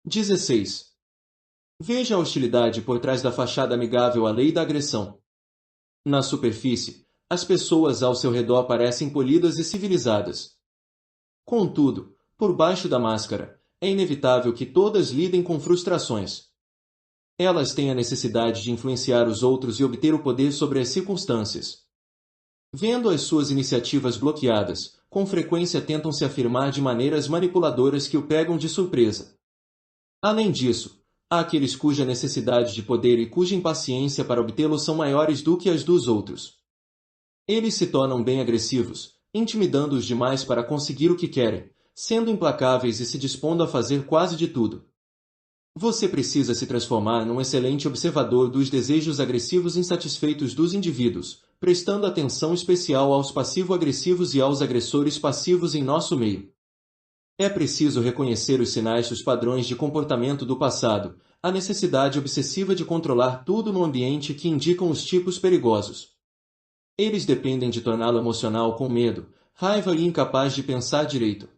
16. Veja a hostilidade por trás da fachada amigável à lei da agressão. Na superfície, as pessoas ao seu redor parecem polidas e civilizadas. Contudo, por baixo da máscara, é inevitável que todas lidem com frustrações. Elas têm a necessidade de influenciar os outros e obter o poder sobre as circunstâncias. Vendo as suas iniciativas bloqueadas, com frequência tentam se afirmar de maneiras manipuladoras que o pegam de surpresa. Além disso, há aqueles cuja necessidade de poder e cuja impaciência para obtê-lo são maiores do que as dos outros. Eles se tornam bem agressivos, intimidando os demais para conseguir o que querem, sendo implacáveis e se dispondo a fazer quase de tudo. Você precisa se transformar num excelente observador dos desejos agressivos insatisfeitos dos indivíduos, prestando atenção especial aos passivo-agressivos e aos agressores passivos em nosso meio. É preciso reconhecer os sinais dos padrões de comportamento do passado, a necessidade obsessiva de controlar tudo no ambiente que indicam os tipos perigosos. Eles dependem de torná-lo emocional com medo, raiva e incapaz de pensar direito.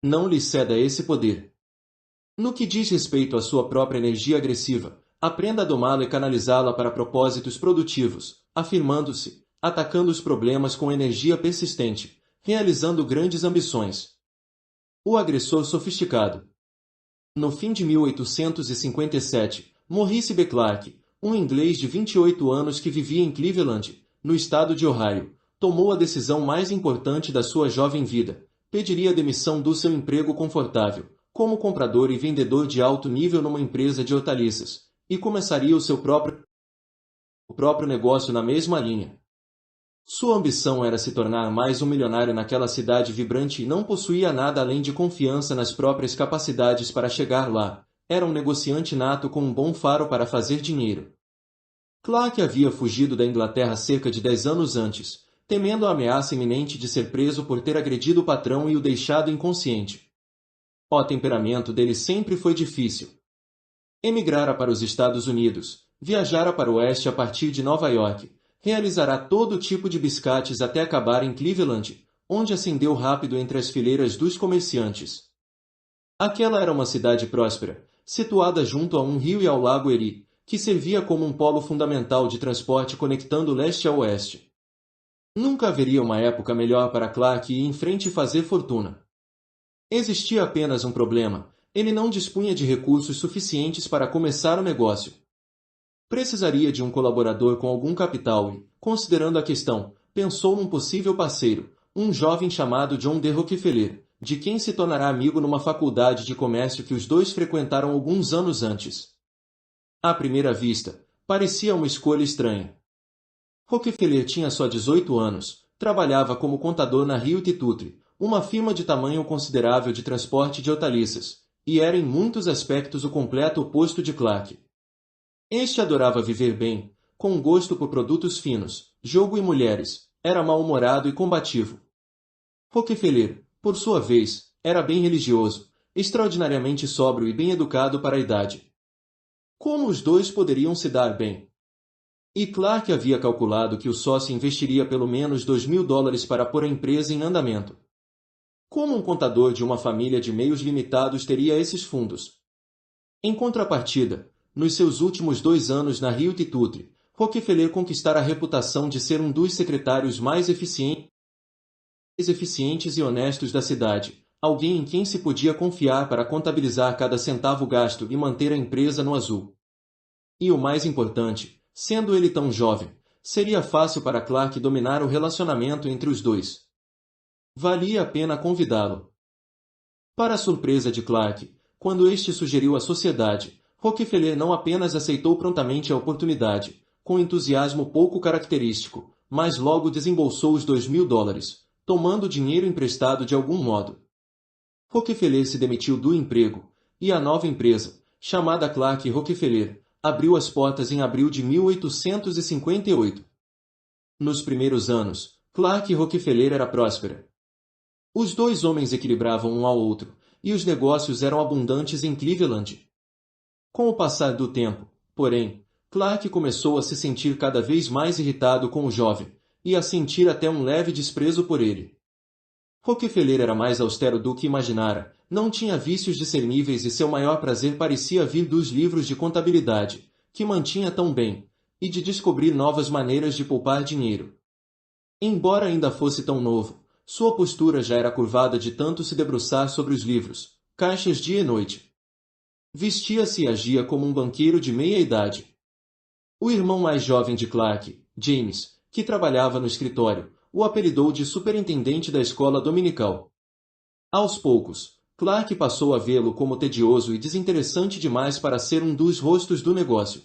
Não lhe ceda esse poder. No que diz respeito à sua própria energia agressiva, aprenda a domá-la e canalizá-la para propósitos produtivos, afirmando-se, atacando os problemas com energia persistente, realizando grandes ambições. O agressor sofisticado. No fim de 1857, Maurice B. Clark, um inglês de 28 anos que vivia em Cleveland, no estado de Ohio, tomou a decisão mais importante da sua jovem vida. Pediria demissão do seu emprego confortável, como comprador e vendedor de alto nível numa empresa de hortaliças, e começaria o seu próprio negócio na mesma linha. Sua ambição era se tornar mais um milionário naquela cidade vibrante e não possuía nada além de confiança nas próprias capacidades para chegar lá. Era um negociante nato com um bom faro para fazer dinheiro. Clark havia fugido da Inglaterra cerca de 10 anos antes, temendo a ameaça iminente de ser preso por ter agredido o patrão e o deixado inconsciente. O temperamento dele sempre foi difícil. Emigrara para os Estados Unidos, viajara para o oeste a partir de Nova York, realizará todo tipo de biscates até acabar em Cleveland, onde ascendeu rápido entre as fileiras dos comerciantes. Aquela era uma cidade próspera, situada junto a um rio e ao lago Erie, que servia como um polo fundamental de transporte conectando leste a oeste. Nunca haveria uma época melhor para Clark ir em frente e fazer fortuna. Existia apenas um problema: ele não dispunha de recursos suficientes para começar o negócio. Precisaria de um colaborador com algum capital e, considerando a questão, pensou num possível parceiro, um jovem chamado John D. Rockefeller, de quem se tornará amigo numa faculdade de comércio que os dois frequentaram alguns anos antes. À primeira vista, parecia uma escolha estranha. Rockefeller tinha só 18 anos, trabalhava como contador na Hewitt Tuttle, uma firma de tamanho considerável de transporte de hortaliças, e era em muitos aspectos o completo oposto de Clark. Este adorava viver bem, com gosto por produtos finos, jogo e mulheres, era mal-humorado e combativo. Rockefeller, por sua vez, era bem religioso, extraordinariamente sóbrio e bem educado para a idade. Como os dois poderiam se dar bem? E Clark havia calculado que o sócio investiria pelo menos $2.000 para pôr a empresa em andamento. Como um contador de uma família de meios limitados teria esses fundos? Em contrapartida, nos seus últimos 2 anos na Hewitt Tuttle, Rockefeller conquistara a reputação de ser um dos secretários mais eficientes e honestos da cidade, alguém em quem se podia confiar para contabilizar cada centavo gasto e manter a empresa no azul. E o mais importante, sendo ele tão jovem, seria fácil para Clark dominar o relacionamento entre os dois. Valia a pena convidá-lo. Para a surpresa de Clark, quando este sugeriu à sociedade, Rockefeller não apenas aceitou prontamente a oportunidade, com entusiasmo pouco característico, mas logo desembolsou os $2.000, tomando o dinheiro emprestado de algum modo. Rockefeller se demitiu do emprego, e a nova empresa, chamada Clark Rockefeller, abriu as portas em abril de 1858. Nos primeiros anos, Clark Rockefeller era próspera. Os dois homens equilibravam um ao outro, e os negócios eram abundantes em Cleveland. Com o passar do tempo, porém, Clark começou a se sentir cada vez mais irritado com o jovem, e a sentir até um leve desprezo por ele. Rockefeller era mais austero do que imaginara, não tinha vícios discerníveis e seu maior prazer parecia vir dos livros de contabilidade, que mantinha tão bem, e de descobrir novas maneiras de poupar dinheiro. Embora ainda fosse tão novo, sua postura já era curvada de tanto se debruçar sobre os livros, caixas dia e noite. Vestia-se e agia como um banqueiro de meia-idade. O irmão mais jovem de Clark, James, que trabalhava no escritório, o apelidou de superintendente da escola dominical. Aos poucos, Clark passou a vê-lo como tedioso e desinteressante demais para ser um dos rostos do negócio.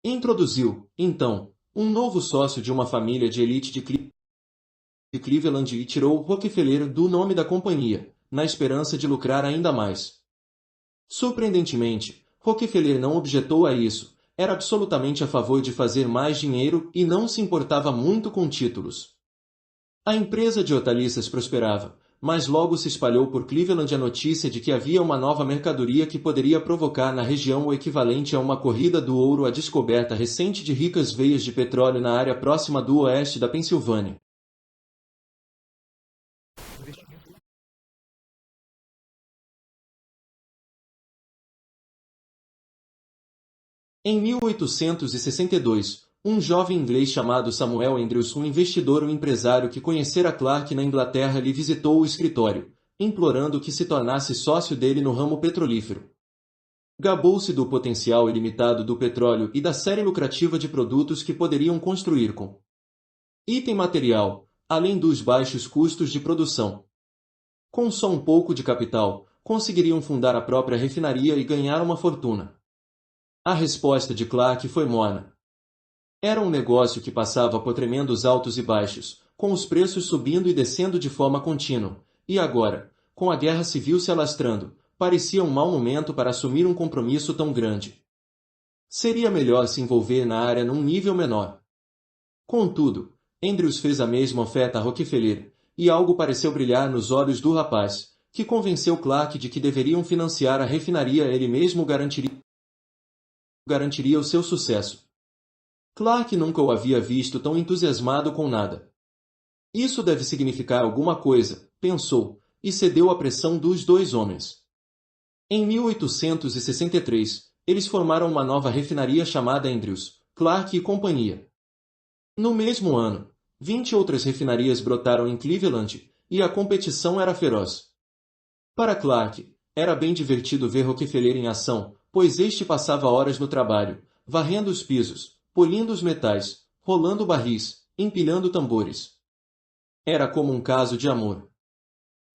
Introduziu, então, um novo sócio de uma família de elite de Cleveland e tirou Rockefeller do nome da companhia, na esperança de lucrar ainda mais. Surpreendentemente, Rockefeller não objetou a isso, era absolutamente a favor de fazer mais dinheiro e não se importava muito com títulos. A empresa de hortaliças prosperava, mas logo se espalhou por Cleveland a notícia de que havia uma nova mercadoria que poderia provocar na região o equivalente a uma corrida do ouro, a descoberta recente de ricas veias de petróleo na área próxima do oeste da Pensilvânia. Em 1862, um jovem inglês chamado Samuel Andrews, um investidor ou empresário que conhecera Clark na Inglaterra, lhe visitou o escritório, implorando que se tornasse sócio dele no ramo petrolífero. Gabou-se do potencial ilimitado do petróleo e da série lucrativa de produtos que poderiam construir com item material, além dos baixos custos de produção. Com só um pouco de capital, conseguiriam fundar a própria refinaria e ganhar uma fortuna. A resposta de Clark foi morna. Era um negócio que passava por tremendos altos e baixos, com os preços subindo e descendo de forma contínua, e agora, com a guerra civil se alastrando, parecia um mau momento para assumir um compromisso tão grande. Seria melhor se envolver na área num nível menor. Contudo, Andrews fez a mesma oferta a Rockefeller, e algo pareceu brilhar nos olhos do rapaz, que convenceu Clark de que deveriam financiar a refinaria, ele mesmo garantiria o seu sucesso. Clark nunca o havia visto tão entusiasmado com nada. Isso deve significar alguma coisa, pensou, e cedeu à pressão dos dois homens. Em 1863, eles formaram uma nova refinaria chamada Andrews, Clark e Companhia. No mesmo ano, 20 outras refinarias brotaram em Cleveland, e a competição era feroz. Para Clark, era bem divertido ver Rockefeller em ação, pois este passava horas no trabalho, varrendo os pisos, polindo os metais, rolando barris, empilhando tambores. Era como um caso de amor.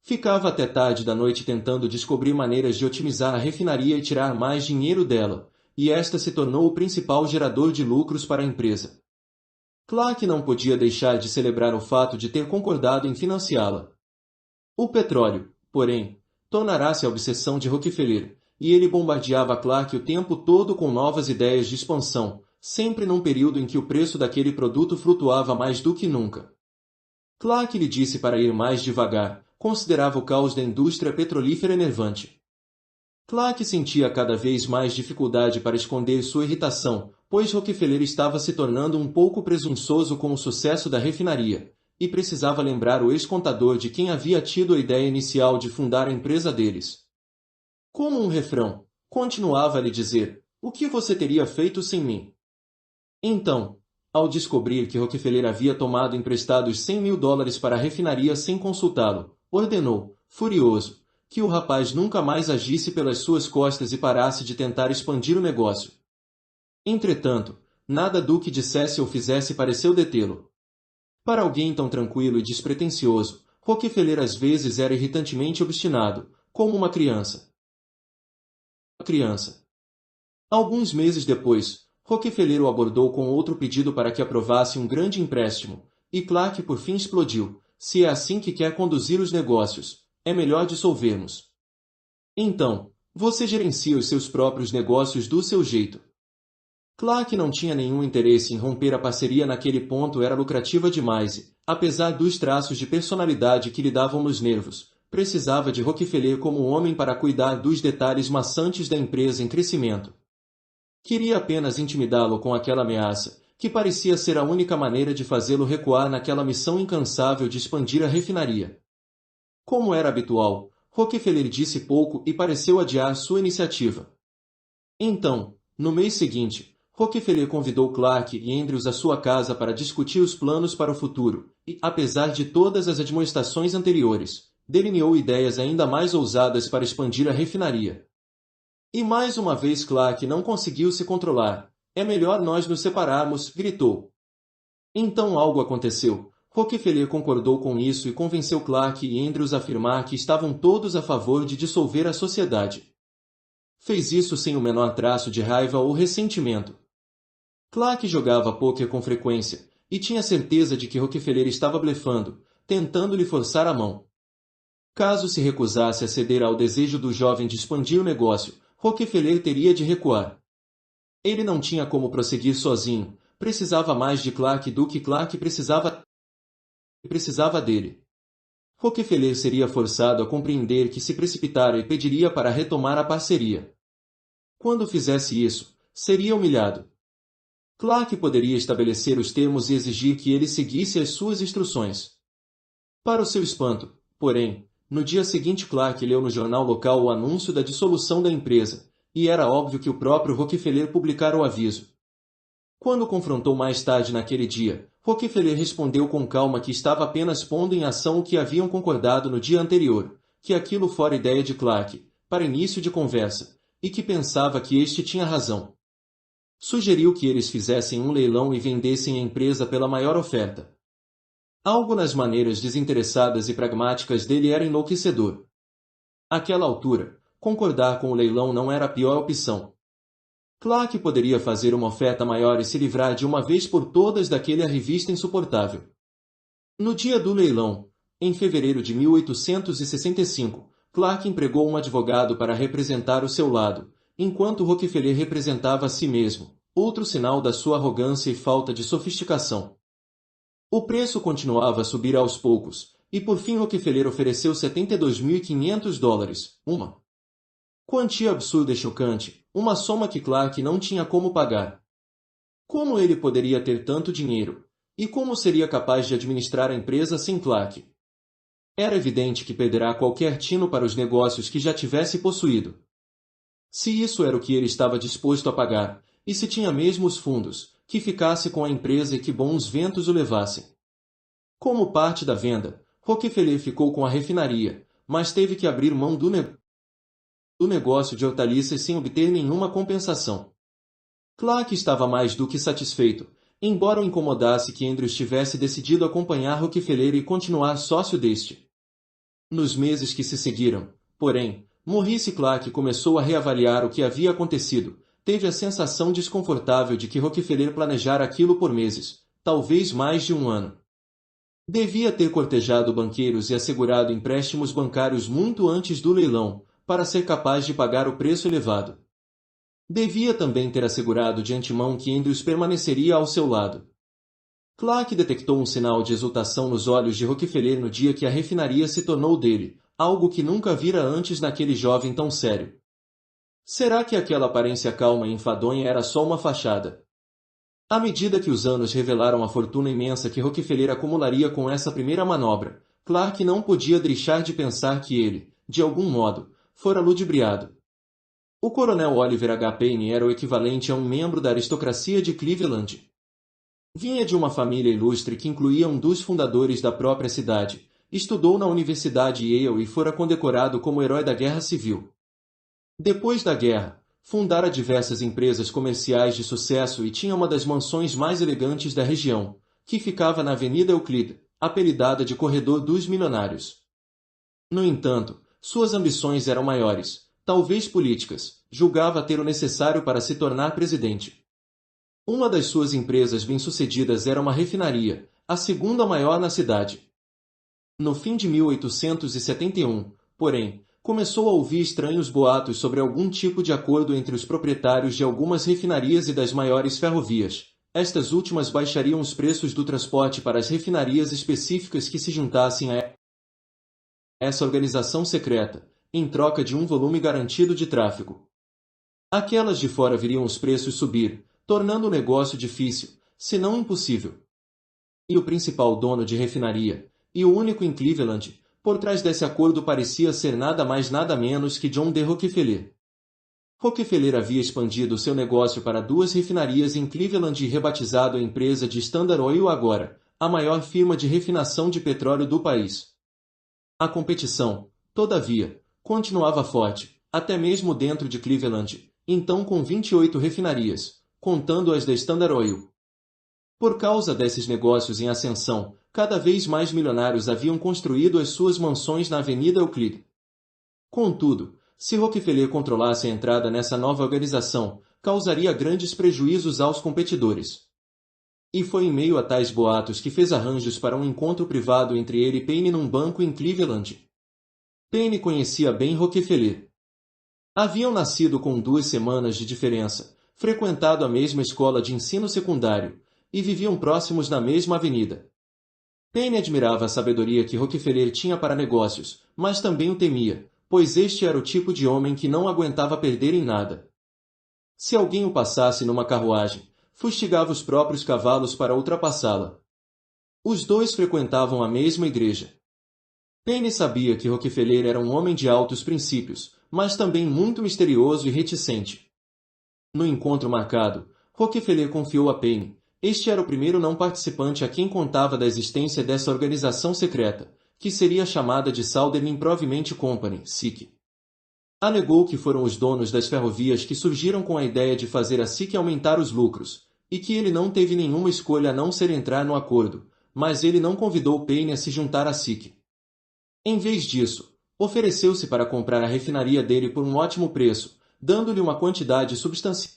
Ficava até tarde da noite tentando descobrir maneiras de otimizar a refinaria e tirar mais dinheiro dela, e esta se tornou o principal gerador de lucros para a empresa. Clark não podia deixar de celebrar o fato de ter concordado em financiá-la. O petróleo, porém, tornara-se a obsessão de Rockefeller, e ele bombardeava Clark o tempo todo com novas ideias de expansão, sempre num período em que o preço daquele produto flutuava mais do que nunca. Clark lhe disse para ir mais devagar, considerava o caos da indústria petrolífera enervante. Clark sentia cada vez mais dificuldade para esconder sua irritação, pois Rockefeller estava se tornando um pouco presunçoso com o sucesso da refinaria, e precisava lembrar o ex-contador de quem havia tido a ideia inicial de fundar a empresa deles. Como um refrão, continuava a lhe dizer: "O que você teria feito sem mim?" Então, ao descobrir que Rockefeller havia tomado emprestados $100.000 para a refinaria sem consultá-lo, ordenou, furioso, que o rapaz nunca mais agisse pelas suas costas e parasse de tentar expandir o negócio. Entretanto, nada do que dissesse ou fizesse pareceu detê-lo. Para alguém tão tranquilo e despretensioso, Rockefeller às vezes era irritantemente obstinado, como uma criança. Alguns meses depois, Rockefeller o abordou com outro pedido para que aprovasse um grande empréstimo, e Clark por fim explodiu: "Se é assim que quer conduzir os negócios, é melhor dissolvermos. Então, você gerencia os seus próprios negócios do seu jeito." Clark não tinha nenhum interesse em romper a parceria naquele ponto, era lucrativa demais e, apesar dos traços de personalidade que lhe davam nos nervos, precisava de Rockefeller como homem para cuidar dos detalhes maçantes da empresa em crescimento. Queria apenas intimidá-lo com aquela ameaça, que parecia ser a única maneira de fazê-lo recuar naquela missão incansável de expandir a refinaria. Como era habitual, Rockefeller disse pouco e pareceu adiar sua iniciativa. Então, no mês seguinte, Rockefeller convidou Clark e Andrews à sua casa para discutir os planos para o futuro, e, apesar de todas as admoestações anteriores, delineou ideias ainda mais ousadas para expandir a refinaria. E mais uma vez Clark não conseguiu se controlar. É melhor nós nos separarmos, gritou. Então algo aconteceu. Rockefeller concordou com isso e convenceu Clark e Andrews a afirmar que estavam todos a favor de dissolver a sociedade. Fez isso sem o menor traço de raiva ou ressentimento. Clark jogava pôquer com frequência, e tinha certeza de que Rockefeller estava blefando, tentando lhe forçar a mão. Caso se recusasse a ceder ao desejo do jovem de expandir o negócio, Rockefeller teria de recuar. Ele não tinha como prosseguir sozinho, precisava mais de Clark do que Clark precisava dele. Rockefeller seria forçado a compreender que se precipitara e pediria para retomar a parceria. Quando fizesse isso, seria humilhado. Clark poderia estabelecer os termos e exigir que ele seguisse as suas instruções. Para o seu espanto, porém, no dia seguinte Clark leu no jornal local o anúncio da dissolução da empresa, e era óbvio que o próprio Rockefeller publicara o aviso. Quando confrontou mais tarde naquele dia, Rockefeller respondeu com calma que estava apenas pondo em ação o que haviam concordado no dia anterior, que aquilo fora ideia de Clark, para início de conversa, e que pensava que este tinha razão. Sugeriu que eles fizessem um leilão e vendessem a empresa pela maior oferta. Algo nas maneiras desinteressadas e pragmáticas dele era enlouquecedor. Àquela altura, concordar com o leilão não era a pior opção. Clark poderia fazer uma oferta maior e se livrar de uma vez por todas daquele revista insuportável. No dia do leilão, em fevereiro de 1865, Clark empregou um advogado para representar o seu lado, enquanto Rockefeller representava a si mesmo, outro sinal da sua arrogância e falta de sofisticação. O preço continuava a subir aos poucos, e por fim Rockefeller ofereceu $72.500, uma quantia absurda e chocante, uma soma que Clark não tinha como pagar. Como ele poderia ter tanto dinheiro? E como seria capaz de administrar a empresa sem Clark? Era evidente que perderá qualquer tino para os negócios que já tivesse possuído. Se isso era o que ele estava disposto a pagar, e se tinha mesmo os fundos, que ficasse com a empresa e que bons ventos o levassem. Como parte da venda, Rockefeller ficou com a refinaria, mas teve que abrir mão do negócio de hortaliças sem obter nenhuma compensação. Clark estava mais do que satisfeito, embora o incomodasse que Andrews tivesse decidido acompanhar Rockefeller e continuar sócio deste. Nos meses que se seguiram, porém, Maurice Clark começou a reavaliar o que havia acontecido, teve a sensação desconfortável de que Rockefeller planejara aquilo por meses, talvez mais de um ano. Devia ter cortejado banqueiros e assegurado empréstimos bancários muito antes do leilão, para ser capaz de pagar o preço elevado. Devia também ter assegurado de antemão que Andrews permaneceria ao seu lado. Clark detectou um sinal de exultação nos olhos de Rockefeller no dia que a refinaria se tornou dele, algo que nunca vira antes naquele jovem tão sério. Será que aquela aparência calma e enfadonha era só uma fachada? À medida que os anos revelaram a fortuna imensa que Rockefeller acumularia com essa primeira manobra, Clark não podia deixar de pensar que ele, de algum modo, fora ludibriado. O coronel Oliver H. Payne era o equivalente a um membro da aristocracia de Cleveland. Vinha de uma família ilustre que incluía um dos fundadores da própria cidade, estudou na Universidade Yale e fora condecorado como herói da Guerra Civil. Depois da guerra, fundara diversas empresas comerciais de sucesso e tinha uma das mansões mais elegantes da região, que ficava na Avenida Euclid, apelidada de Corredor dos Milionários. No entanto, suas ambições eram maiores, talvez políticas, julgava ter o necessário para se tornar presidente. Uma das suas empresas bem-sucedidas era uma refinaria, a segunda maior na cidade. No fim de 1871, porém, começou a ouvir estranhos boatos sobre algum tipo de acordo entre os proprietários de algumas refinarias e das maiores ferrovias. Estas últimas baixariam os preços do transporte para as refinarias específicas que se juntassem a essa organização secreta, em troca de um volume garantido de tráfego. Aquelas de fora viriam os preços subir, tornando o negócio difícil, se não impossível. E o principal dono de refinaria, e o único em Cleveland, Por trás desse acordo parecia ser nada mais nada menos que John D. Rockefeller. Rockefeller havia expandido seu negócio para 2 refinarias em Cleveland e rebatizado a empresa de Standard Oil agora, a maior firma de refinação de petróleo do país. A competição, todavia, continuava forte, até mesmo dentro de Cleveland, então com 28 refinarias, contando as da Standard Oil. Por causa desses negócios em ascensão, cada vez mais milionários haviam construído as suas mansões na Avenida Euclid. Contudo, se Rockefeller controlasse a entrada nessa nova organização, causaria grandes prejuízos aos competidores. E foi em meio a tais boatos que fez arranjos para um encontro privado entre ele e Payne num banco em Cleveland. Payne conhecia bem Rockefeller. Haviam nascido com 2 semanas de diferença, frequentado a mesma escola de ensino secundário, e viviam próximos na mesma avenida. Payne admirava a sabedoria que Rockefeller tinha para negócios, mas também o temia, pois este era o tipo de homem que não aguentava perder em nada. Se alguém o passasse numa carruagem, fustigava os próprios cavalos para ultrapassá-la. Os dois frequentavam a mesma igreja. Payne sabia que Rockefeller era um homem de altos princípios, mas também muito misterioso e reticente. No encontro marcado, Rockefeller confiou a Payne. Este era o primeiro não participante a quem contava da existência dessa organização secreta, que seria chamada de Southern Improvement Company, SIC. Alegou que foram os donos das ferrovias que surgiram com a ideia de fazer a SIC aumentar os lucros, e que ele não teve nenhuma escolha a não ser entrar no acordo, mas ele não convidou Payne a se juntar à SIC. Em vez disso, ofereceu-se para comprar a refinaria dele por um ótimo preço, dando-lhe uma quantidade substancial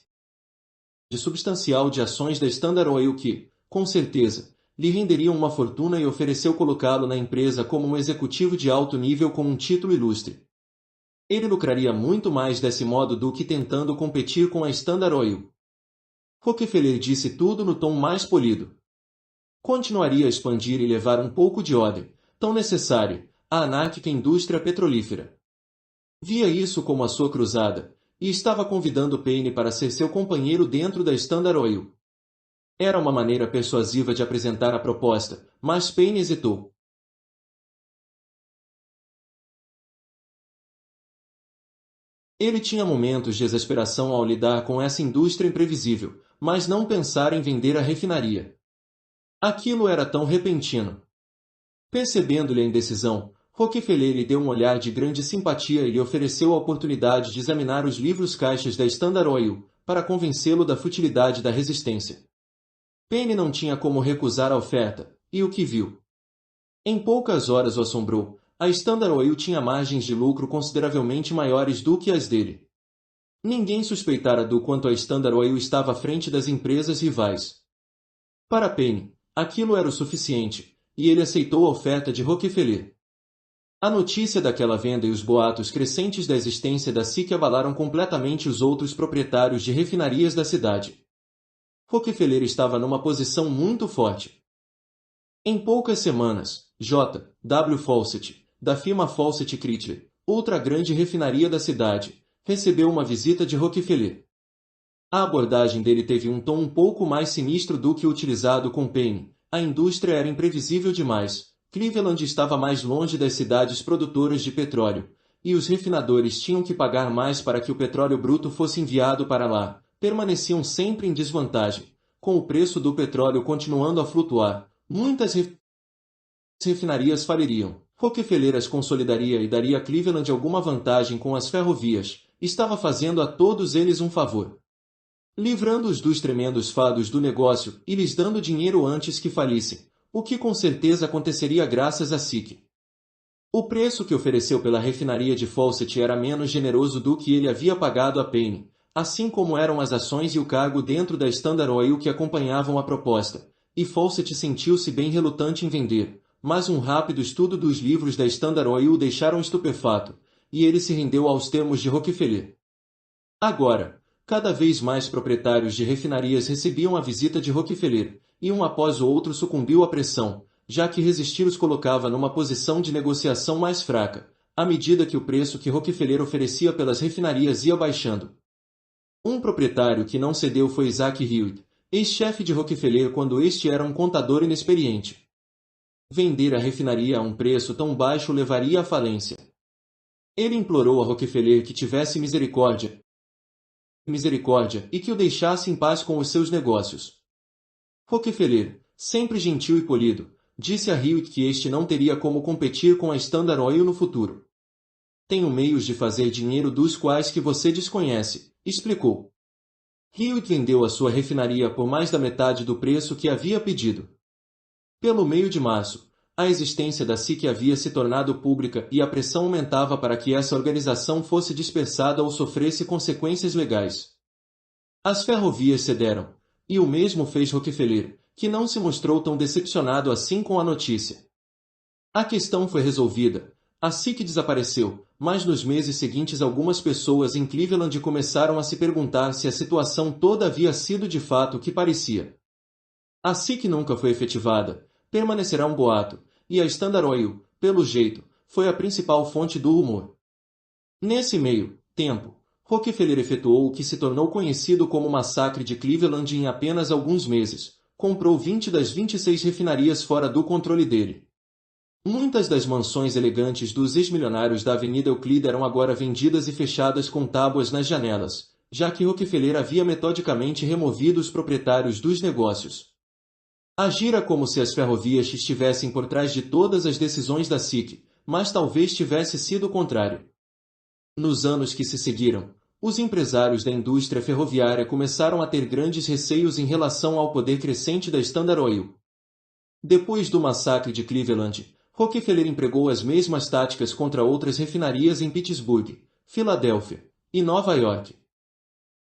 de ações da Standard Oil que, com certeza, lhe renderiam uma fortuna e ofereceu colocá-lo na empresa como um executivo de alto nível com um título ilustre. Ele lucraria muito mais desse modo do que tentando competir com a Standard Oil. Rockefeller disse tudo no tom mais polido. Continuaria a expandir e levar um pouco de ordem, tão necessária, à anárquica indústria petrolífera. Via isso como a sua cruzada, e estava convidando Payne para ser seu companheiro dentro da Standard Oil. Era uma maneira persuasiva de apresentar a proposta, mas Payne hesitou. Ele tinha momentos de exasperação ao lidar com essa indústria imprevisível, mas não pensara em vender a refinaria. Aquilo era tão repentino. Percebendo-lhe a indecisão, Rockefeller lhe deu um olhar de grande simpatia e lhe ofereceu a oportunidade de examinar os livros-caixas da Standard Oil, para convencê-lo da futilidade da resistência. Payne não tinha como recusar a oferta, e o que viu? Em poucas horas o assombrou. A Standard Oil tinha margens de lucro consideravelmente maiores do que as dele. Ninguém suspeitara do quanto a Standard Oil estava à frente das empresas rivais. Para Payne, aquilo era o suficiente, e ele aceitou a oferta de Rockefeller. A notícia daquela venda e os boatos crescentes da existência da SIC abalaram completamente os outros proprietários de refinarias da cidade. Rockefeller estava numa posição muito forte. Em poucas semanas, J. W. Fawcett, da firma Fawcett Chrysler, outra grande refinaria da cidade, recebeu uma visita de Rockefeller. A abordagem dele teve um tom um pouco mais sinistro do que o utilizado com Payne. A indústria era imprevisível demais. Cleveland estava mais longe das cidades produtoras de petróleo, e os refinadores tinham que pagar mais para que o petróleo bruto fosse enviado para lá. Permaneciam sempre em desvantagem, com o preço do petróleo continuando a flutuar. Muitas refinarias faliriam. Rockefeller as consolidaria e daria a Cleveland alguma vantagem com as ferrovias. Estava fazendo a todos eles um favor, livrando-os dos tremendos fados do negócio e lhes dando dinheiro antes que falissem, o que com certeza aconteceria graças a SIC. O preço que ofereceu pela refinaria de Fawcett era menos generoso do que ele havia pagado a Payne, assim como eram as ações e o cargo dentro da Standard Oil que acompanhavam a proposta, e Fawcett sentiu-se bem relutante em vender, mas um rápido estudo dos livros da Standard Oil o deixaram estupefato, e ele se rendeu aos termos de Rockefeller. Agora, cada vez mais proprietários de refinarias recebiam a visita de Rockefeller, e um após o outro sucumbiu à pressão, já que resistir os colocava numa posição de negociação mais fraca, à medida que o preço que Rockefeller oferecia pelas refinarias ia baixando. Um proprietário que não cedeu foi Isaac Hewitt, ex-chefe de Rockefeller quando este era um contador inexperiente. Vender a refinaria a um preço tão baixo levaria à falência. Ele implorou a Rockefeller que tivesse misericórdia e que o deixasse em paz com os seus negócios. Rockefeller, sempre gentil e polido, disse a Hewitt que este não teria como competir com a Standard Oil no futuro. Tenho meios de fazer dinheiro dos quais que você desconhece, explicou. Hewitt vendeu a sua refinaria por mais da metade do preço que havia pedido. Pelo meio de março, a existência da SIC havia se tornado pública e a pressão aumentava para que essa organização fosse dispersada ou sofresse consequências legais. As ferrovias cederam, e o mesmo fez Rockefeller, que não se mostrou tão decepcionado assim com a notícia. A questão foi resolvida, a SIC desapareceu, mas nos meses seguintes algumas pessoas em Cleveland começaram a se perguntar se a situação toda havia sido de fato o que parecia. A SIC nunca foi efetivada, permanecerá um boato, e a Standard Oil, pelo jeito, foi a principal fonte do rumor. Nesse meio tempo, Rockefeller efetuou o que se tornou conhecido como o Massacre de Cleveland em apenas alguns meses, comprou 20 das 26 refinarias fora do controle dele. Muitas das mansões elegantes dos ex-milionários da Avenida Euclid eram agora vendidas e fechadas com tábuas nas janelas, já que Rockefeller havia metodicamente removido os proprietários dos negócios. Agira como se as ferrovias estivessem por trás de todas as decisões da SIC, mas talvez tivesse sido o contrário. Nos anos que se seguiram, os empresários da indústria ferroviária começaram a ter grandes receios em relação ao poder crescente da Standard Oil. Depois do massacre de Cleveland, Rockefeller empregou as mesmas táticas contra outras refinarias em Pittsburgh, Filadélfia e Nova York.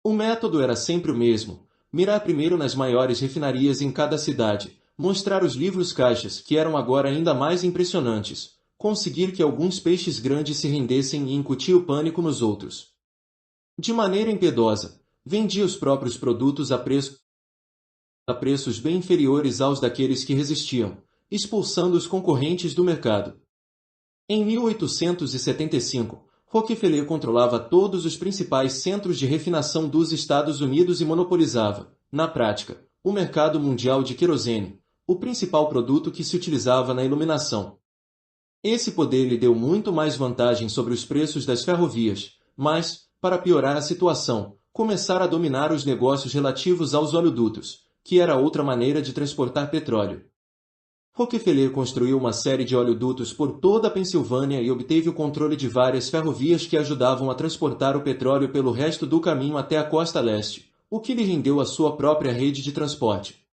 O método era sempre o mesmo: mirar primeiro nas maiores refinarias em cada cidade, mostrar os livros-caixas, que eram agora ainda mais impressionantes, conseguir que alguns peixes grandes se rendessem e incutir o pânico nos outros. De maneira impiedosa, vendia os próprios produtos a preços bem inferiores aos daqueles que resistiam, expulsando os concorrentes do mercado. Em 1875, Rockefeller controlava todos os principais centros de refinação dos Estados Unidos e monopolizava, na prática, o mercado mundial de querosene, o principal produto que se utilizava na iluminação. Esse poder lhe deu muito mais vantagem sobre os preços das ferrovias, mas, para piorar a situação, começara a dominar os negócios relativos aos oleodutos, que era outra maneira de transportar petróleo. Rockefeller construiu uma série de oleodutos por toda a Pensilvânia e obteve o controle de várias ferrovias que ajudavam a transportar o petróleo pelo resto do caminho até a costa leste, o que lhe rendeu a sua própria rede de transporte.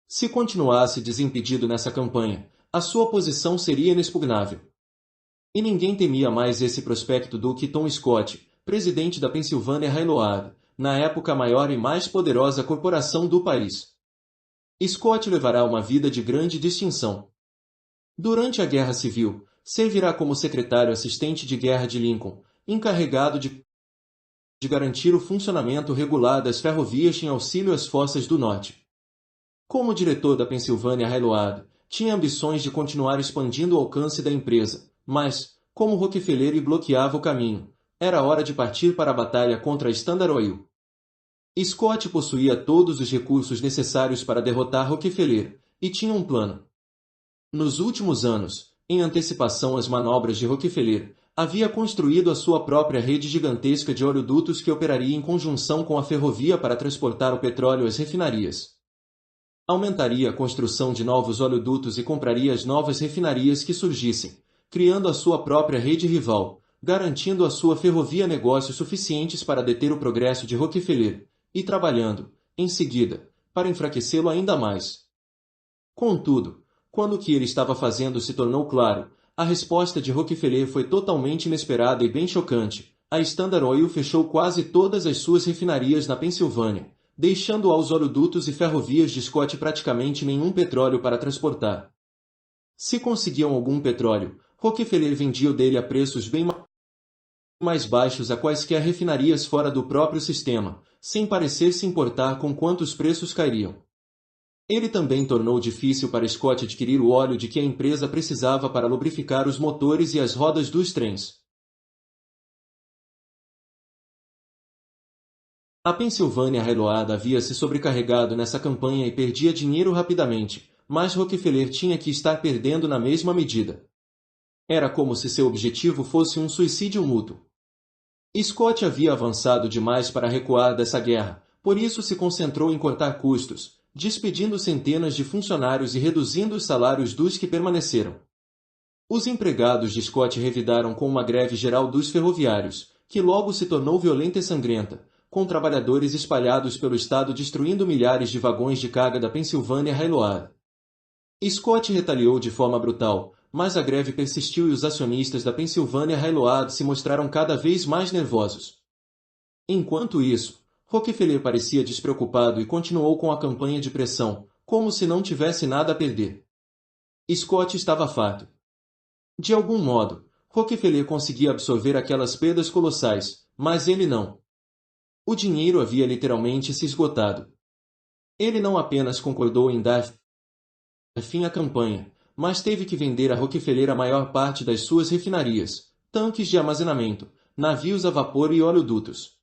Se continuasse desimpedido nessa campanha, a sua posição seria inexpugnável. E ninguém temia mais esse prospecto do que Tom Scott, presidente da Pennsylvania Railroad, na época a maior e mais poderosa corporação do país. Scott levará uma vida de grande distinção. Durante a Guerra Civil, servirá como secretário assistente de guerra de Lincoln, encarregado de garantir o funcionamento regular das ferrovias em auxílio às forças do Norte. Como diretor da Pennsylvania Railroad, tinha ambições de continuar expandindo o alcance da empresa, mas, como Rockefeller lhe bloqueava o caminho, era hora de partir para a batalha contra a Standard Oil. Scott possuía todos os recursos necessários para derrotar Rockefeller, e tinha um plano. Nos últimos anos, em antecipação às manobras de Rockefeller, havia construído a sua própria rede gigantesca de oleodutos que operaria em conjunção com a ferrovia para transportar o petróleo às refinarias. Aumentaria a construção de novos oleodutos e compraria as novas refinarias que surgissem, criando a sua própria rede rival, garantindo à sua ferrovia negócios suficientes para deter o progresso de Rockefeller, e trabalhando, em seguida, para enfraquecê-lo ainda mais. Contudo, quando o que ele estava fazendo se tornou claro, a resposta de Rockefeller foi totalmente inesperada e bem chocante. A Standard Oil fechou quase todas as suas refinarias na Pensilvânia, deixando aos oleodutos e ferrovias de Scott praticamente nenhum petróleo para transportar. Se conseguiam algum petróleo, Rockefeller vendia o dele a preços bem mais baixos a quaisquer refinarias fora do próprio sistema, sem parecer se importar com quantos preços cairiam. Ele também tornou difícil para Scott adquirir o óleo de que a empresa precisava para lubrificar os motores e as rodas dos trens. A Pennsylvania Railroad havia se sobrecarregado nessa campanha e perdia dinheiro rapidamente, mas Rockefeller tinha que estar perdendo na mesma medida. Era como se seu objetivo fosse um suicídio mútuo. Scott havia avançado demais para recuar dessa guerra, por isso se concentrou em cortar custos, despedindo centenas de funcionários e reduzindo os salários dos que permaneceram. Os empregados de Scott revidaram com uma greve geral dos ferroviários, que logo se tornou violenta e sangrenta, com trabalhadores espalhados pelo estado destruindo milhares de vagões de carga da Pennsylvania Railroad. Scott retaliou de forma brutal, mas a greve persistiu e os acionistas da Pennsylvania Railroad se mostraram cada vez mais nervosos. Enquanto isso, Rockefeller parecia despreocupado e continuou com a campanha de pressão, como se não tivesse nada a perder. Scott estava farto. De algum modo, Rockefeller conseguia absorver aquelas perdas colossais, mas ele não. O dinheiro havia literalmente se esgotado. Ele não apenas concordou em dar fim à campanha, mas teve que vender a Rockefeller a maior parte das suas refinarias, tanques de armazenamento, navios a vapor e oleodutos.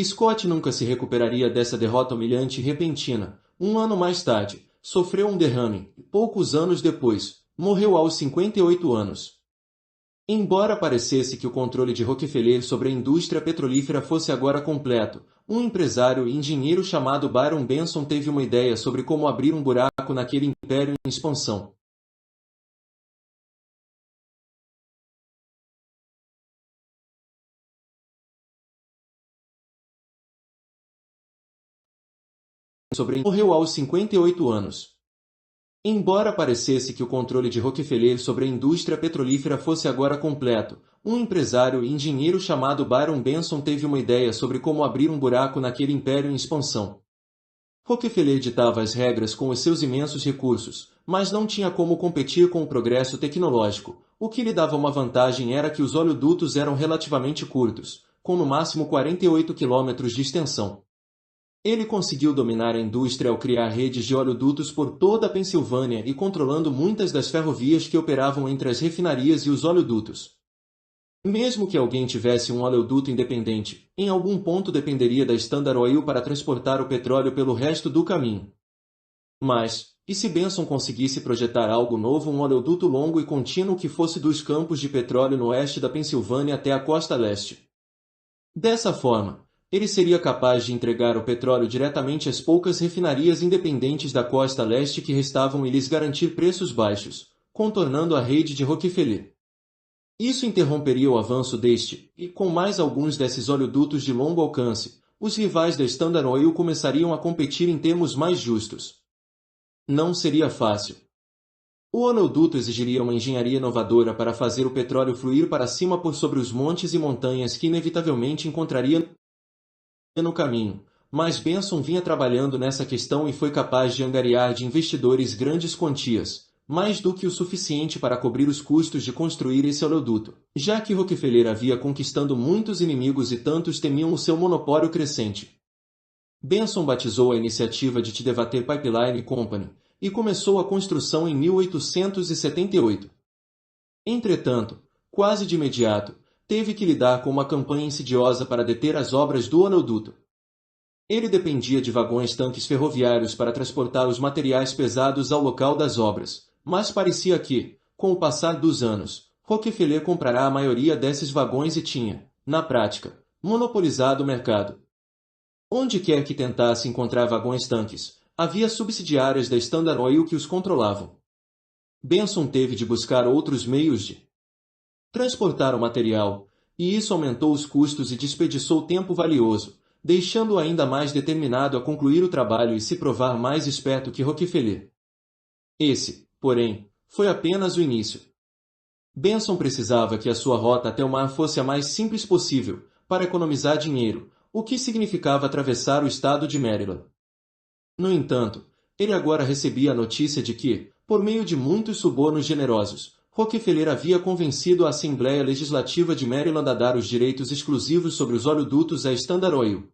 Scott nunca se recuperaria dessa derrota humilhante e repentina. Um ano mais tarde, sofreu um derrame e, poucos anos depois, morreu aos 58 anos. Embora parecesse que o controle de Rockefeller sobre a indústria petrolífera fosse agora completo, um empresário e engenheiro chamado Byron Benson teve uma ideia sobre como abrir um buraco naquele império em expansão. Morreu aos 58 anos. Embora parecesse que o controle de Rockefeller sobre a indústria petrolífera fosse agora completo, um empresário e engenheiro chamado Byron Benson teve uma ideia sobre como abrir um buraco naquele império em expansão. Rockefeller ditava as regras com os seus imensos recursos, mas não tinha como competir com o progresso tecnológico. O que lhe dava uma vantagem era que os oleodutos eram relativamente curtos, com no máximo 48 quilômetros de extensão. Ele conseguiu dominar a indústria ao criar redes de oleodutos por toda a Pensilvânia e controlando muitas das ferrovias que operavam entre as refinarias e os oleodutos. Mesmo que alguém tivesse um oleoduto independente, em algum ponto dependeria da Standard Oil para transportar o petróleo pelo resto do caminho. Mas, e se Benson conseguisse projetar algo novo, um oleoduto longo e contínuo que fosse dos campos de petróleo no oeste da Pensilvânia até a costa leste? Dessa forma, ele seria capaz de entregar o petróleo diretamente às poucas refinarias independentes da costa leste que restavam e lhes garantir preços baixos, contornando a rede de Rockefeller. Isso interromperia o avanço deste, e com mais alguns desses oleodutos de longo alcance, os rivais da Standard Oil começariam a competir em termos mais justos. Não seria fácil. O oleoduto exigiria uma engenharia inovadora para fazer o petróleo fluir para cima por sobre os montes e montanhas que inevitavelmente encontraria no caminho, mas Benson vinha trabalhando nessa questão e foi capaz de angariar de investidores grandes quantias, mais do que o suficiente para cobrir os custos de construir esse oleoduto, já que Rockefeller havia conquistando muitos inimigos e tantos temiam o seu monopólio crescente. Benson batizou a iniciativa de Tidewater Pipeline Company e começou a construção em 1878. Entretanto, quase de imediato, teve que lidar com uma campanha insidiosa para deter as obras do oleoduto. Ele dependia de vagões-tanques ferroviários para transportar os materiais pesados ao local das obras, mas parecia que, com o passar dos anos, Rockefeller comprará a maioria desses vagões e tinha, na prática, monopolizado o mercado. Onde quer que tentasse encontrar vagões-tanques, havia subsidiárias da Standard Oil que os controlavam. Benson teve de buscar outros meios de transportar o material, e isso aumentou os custos e desperdiçou tempo valioso, deixando-o ainda mais determinado a concluir o trabalho e se provar mais esperto que Rockefeller. Esse, porém, foi apenas o início. Benson precisava que a sua rota até o mar fosse a mais simples possível, para economizar dinheiro, o que significava atravessar o estado de Maryland. No entanto, ele agora recebia a notícia de que, por meio de muitos subornos generosos, Rockefeller havia convencido a Assembleia Legislativa de Maryland a dar os direitos exclusivos sobre os oleodutos à Standard Oil.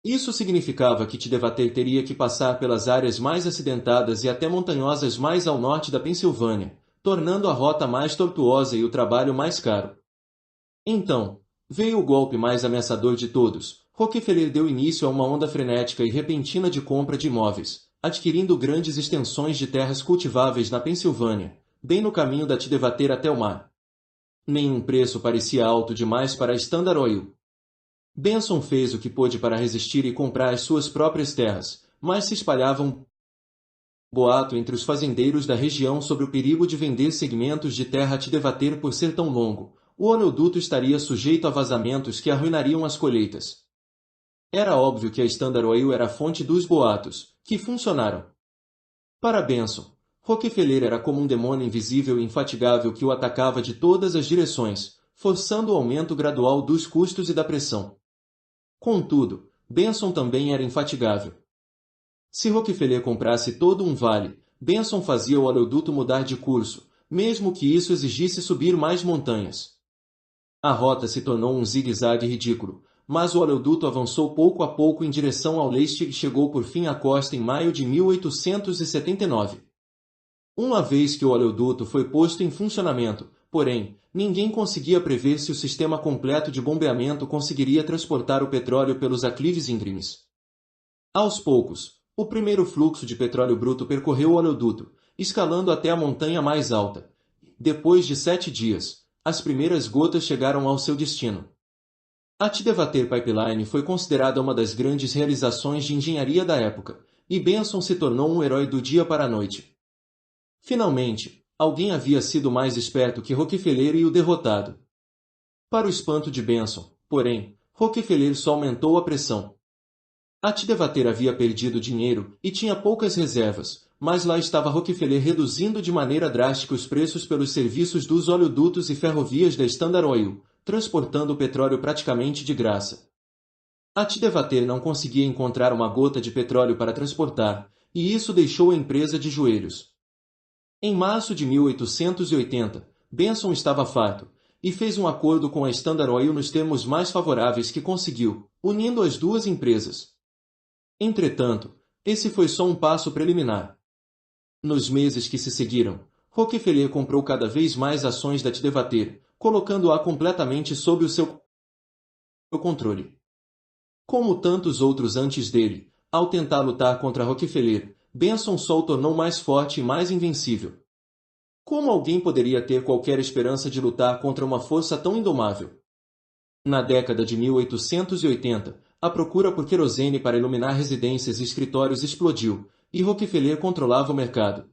Isso significava que Tidewater teria que passar pelas áreas mais acidentadas e até montanhosas mais ao norte da Pensilvânia, tornando a rota mais tortuosa e o trabalho mais caro. Então, veio o golpe mais ameaçador de todos. Rockefeller deu início a uma onda frenética e repentina de compra de imóveis, adquirindo grandes extensões de terras cultiváveis na Pensilvânia, bem no caminho da Tidewater até o mar. Nenhum preço parecia alto demais para a Standard Oil. Benson fez o que pôde para resistir e comprar as suas próprias terras, mas se espalhava um boato entre os fazendeiros da região sobre o perigo de vender segmentos de terra a Tidewater por ser tão longo. O oleoduto estaria sujeito a vazamentos que arruinariam as colheitas. Era óbvio que a Standard Oil era a fonte dos boatos, que funcionaram. Para Benson, Rockefeller era como um demônio invisível e infatigável que o atacava de todas as direções, forçando o aumento gradual dos custos e da pressão. Contudo, Benson também era infatigável. Se Rockefeller comprasse todo um vale, Benson fazia o oleoduto mudar de curso, mesmo que isso exigisse subir mais montanhas. A rota se tornou um zigue-zague ridículo, mas o oleoduto avançou pouco a pouco em direção ao leste e chegou por fim à costa em maio de 1879. Uma vez que o oleoduto foi posto em funcionamento, porém, ninguém conseguia prever se o sistema completo de bombeamento conseguiria transportar o petróleo pelos aclives íngremes. Aos poucos, o primeiro fluxo de petróleo bruto percorreu o oleoduto, escalando até a montanha mais alta. Depois de 7 dias, as primeiras gotas chegaram ao seu destino. A Tidewater Pipeline foi considerada uma das grandes realizações de engenharia da época, e Benson se tornou um herói do dia para a noite. Finalmente, alguém havia sido mais esperto que Rockefeller e o derrotado. Para o espanto de Benson, porém, Rockefeller só aumentou a pressão. A Tidewater havia perdido dinheiro e tinha poucas reservas, mas lá estava Rockefeller reduzindo de maneira drástica os preços pelos serviços dos oleodutos e ferrovias da Standard Oil, transportando o petróleo praticamente de graça. A Tidewater não conseguia encontrar uma gota de petróleo para transportar, e isso deixou a empresa de joelhos. Em março de 1880, Benson estava farto, e fez um acordo com a Standard Oil nos termos mais favoráveis que conseguiu, unindo as duas empresas. Entretanto, esse foi só um passo preliminar. Nos meses que se seguiram, Rockefeller comprou cada vez mais ações da Tidewater, colocando-a completamente sob o seu controle. Como tantos outros antes dele, ao tentar lutar contra Rockefeller, Benson só o tornou mais forte e mais invencível. Como alguém poderia ter qualquer esperança de lutar contra uma força tão indomável? Na década de 1880, a procura por querosene para iluminar residências e escritórios explodiu, e Rockefeller controlava o mercado.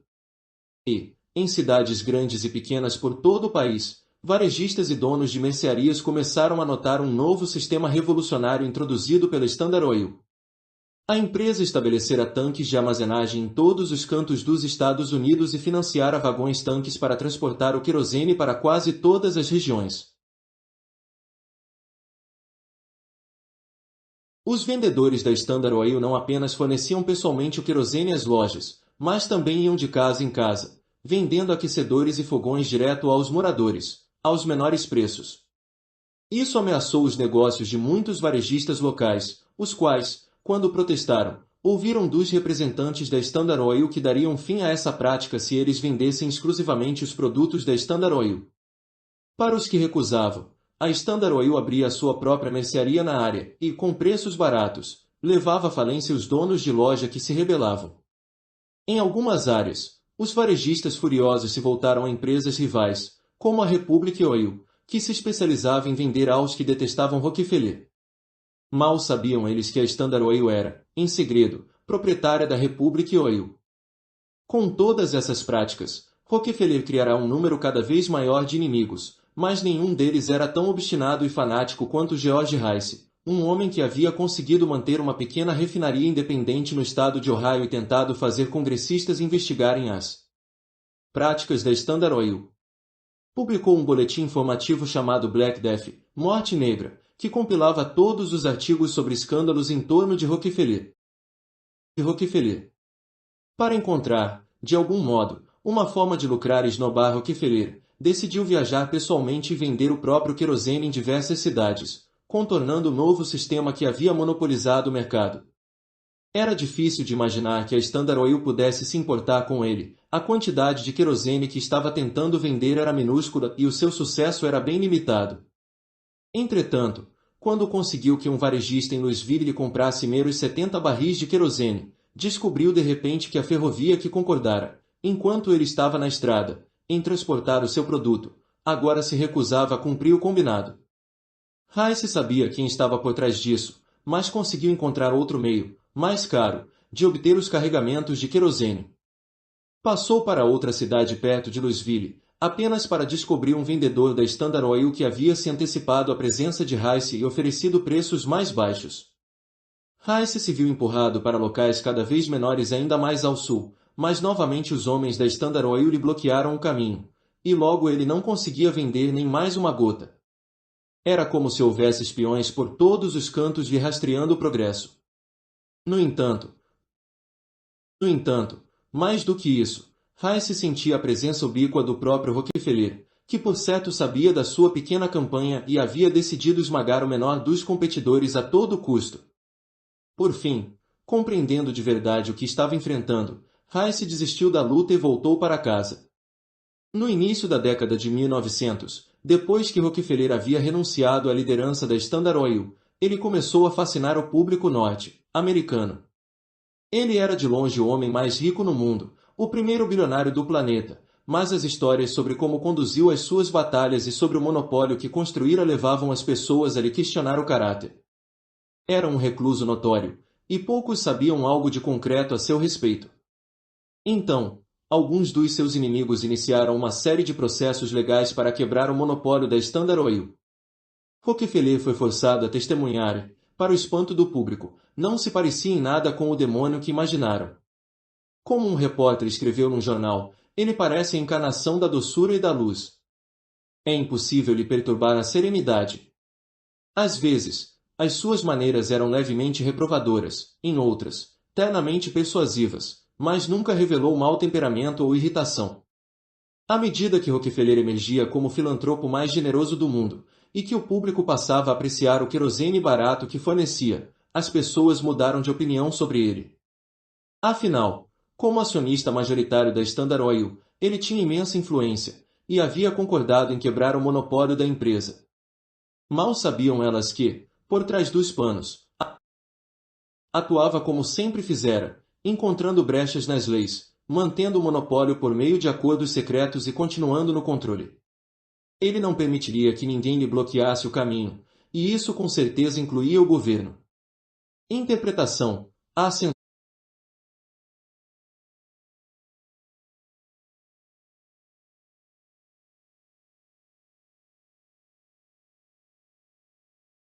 E, em cidades grandes e pequenas por todo o país, varejistas e donos de mercearias começaram a notar um novo sistema revolucionário introduzido pela Standard Oil. A empresa estabelecera tanques de armazenagem em todos os cantos dos Estados Unidos e financiara vagões-tanques para transportar o querosene para quase todas as regiões. Os vendedores da Standard Oil não apenas forneciam pessoalmente o querosene às lojas, mas também iam de casa em casa, vendendo aquecedores e fogões direto aos moradores, aos menores preços. Isso ameaçou os negócios de muitos varejistas locais, os quais, quando protestaram, ouviram dos representantes da Standard Oil que dariam fim a essa prática se eles vendessem exclusivamente os produtos da Standard Oil. Para os que recusavam, a Standard Oil abria a sua própria mercearia na área e, com preços baratos, levava à falência os donos de loja que se rebelavam. Em algumas áreas, os varejistas furiosos se voltaram a empresas rivais, como a Republic Oil, que se especializava em vender aos que detestavam Rockefeller. Mal sabiam eles que a Standard Oil era, em segredo, proprietária da Republic Oil. Com todas essas práticas, Rockefeller criará um número cada vez maior de inimigos, mas nenhum deles era tão obstinado e fanático quanto George Rice, um homem que havia conseguido manter uma pequena refinaria independente no estado de Ohio e tentado fazer congressistas investigarem as práticas da Standard Oil. Publicou um boletim informativo chamado Black Death, Morte Negra, que compilava todos os artigos sobre escândalos em torno de Rockefeller. Para encontrar, de algum modo, uma forma de lucrar e esnobar Rockefeller, decidiu viajar pessoalmente e vender o próprio querosene em diversas cidades, contornando o novo sistema que havia monopolizado o mercado. Era difícil de imaginar que a Standard Oil pudesse se importar com ele. A quantidade de querosene que estava tentando vender era minúscula e o seu sucesso era bem limitado. Entretanto, quando conseguiu que um varejista em Louisville lhe comprasse meros 70 barris de querosene, descobriu de repente que a ferrovia que concordara, enquanto ele estava na estrada, em transportar o seu produto, agora se recusava a cumprir o combinado. Rice sabia quem estava por trás disso, mas conseguiu encontrar outro meio, mais caro, de obter os carregamentos de querosene. Passou para outra cidade perto de Louisville, apenas para descobrir um vendedor da Standard Oil que havia se antecipado à presença de Rice e oferecido preços mais baixos. Rice se viu empurrado para locais cada vez menores ainda mais ao sul, mas novamente os homens da Standard Oil lhe bloquearam o caminho, e logo ele não conseguia vender nem mais uma gota. Era como se houvesse espiões por todos os cantos lhe rastreando o progresso. No entanto, mais do que isso, Rice sentia a presença ubíqua do próprio Rockefeller, que por certo sabia da sua pequena campanha e havia decidido esmagar o menor dos competidores a todo custo. Por fim, compreendendo de verdade o que estava enfrentando, Rice desistiu da luta e voltou para casa. No início da década de 1900, depois que Rockefeller havia renunciado à liderança da Standard Oil, ele começou a fascinar o público norte-americano. Ele era de longe o homem mais rico no mundo, o primeiro bilionário do planeta, mas as histórias sobre como conduziu as suas batalhas e sobre o monopólio que construíra levavam as pessoas a lhe questionar o caráter. Era um recluso notório, e poucos sabiam algo de concreto a seu respeito. Então, alguns dos seus inimigos iniciaram uma série de processos legais para quebrar o monopólio da Standard Oil. Rockefeller foi forçado a testemunhar e, para o espanto do público, não se parecia em nada com o demônio que imaginaram. Como um repórter escreveu num jornal, ele parece a encarnação da doçura e da luz. É impossível lhe perturbar a serenidade. Às vezes, as suas maneiras eram levemente reprovadoras, em outras, ternamente persuasivas, mas nunca revelou mau temperamento ou irritação. À medida que Rockefeller emergia como o filantropo mais generoso do mundo, e que o público passava a apreciar o querosene barato que fornecia, as pessoas mudaram de opinião sobre ele. Afinal, como acionista majoritário da Standard Oil, ele tinha imensa influência, e havia concordado em quebrar o monopólio da empresa. Mal sabiam elas que, por trás dos panos, atuava como sempre fizera, encontrando brechas nas leis, mantendo o monopólio por meio de acordos secretos e continuando no controle. Ele não permitiria que ninguém lhe bloqueasse o caminho, e isso com certeza incluía o governo. Interpretação: a